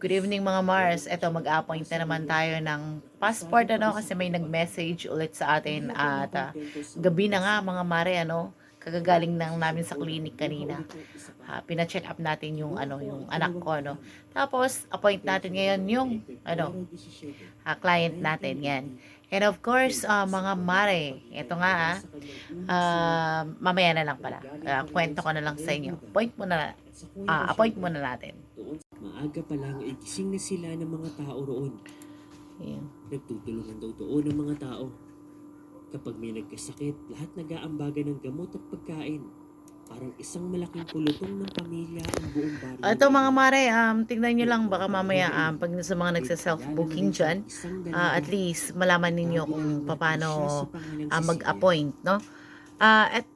Good evening mga Mars. Eto, mag-appoint na naman tayo ng passport kasi may nag-message ulit sa atin at gabi na nga mga Mare kagagaling lang namin sa clinic kanina. Pina-check up natin yung yung anak ko Tapos appoint natin ngayon yung client natin yan. And of course, mga Mare, ito nga mamaya na lang pala. Kwento ko na lang sa inyo. Appoint muna natin. Maaga pa lang ay gising na sila ng mga tao roon. Ayan. Nagtutulungan daw doon ng mga tao. Kapag may nagkasakit, lahat nag-aambagan ng gamot at pagkain. Parang isang malaking pulutong ng pamilya ang buong baryo. Ito mga Mare, tingnan nyo lang baka mamaya pag sa mga nagsa-self-booking dyan, at least malaman ninyo kung paano mag-appoint, no?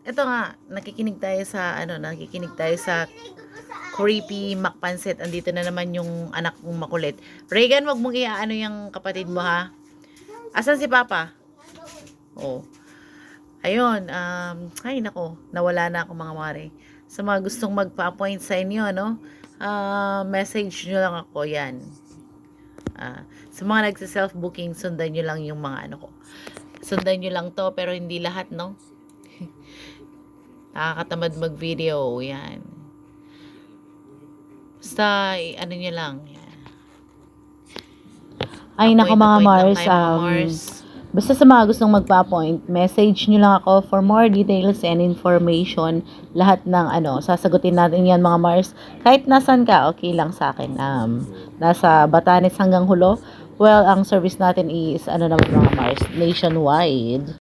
Ito nga, nakikinig tayo sa creepy Macpansit. Andito na naman yung anak kong makulit. Regan, wag mong iaano yung kapatid mo ha. Asan si Papa? Oh. Ayun, ay nako, nawala na ako mga Mare. Sa mga gustong magpa-appoint sa inyo, message nyo lang ako yan. Sa mga nagsa-self-booking, sundan nyo lang yung mga ko. Sundan nyo lang to, pero hindi lahat, no? Nakakatamad mag-video, yan. Basta, nyo lang. Yan. Ay, nako mga Mars. Basta sa mga gustong magpa-appoint, message nyo lang ako for more details and information. Lahat ng sasagutin natin yan mga Mars. Kahit nasan ka, okay lang sa akin. Nasa Batanes hanggang Hulo. Well, ang service natin is naman mga Mars, nationwide.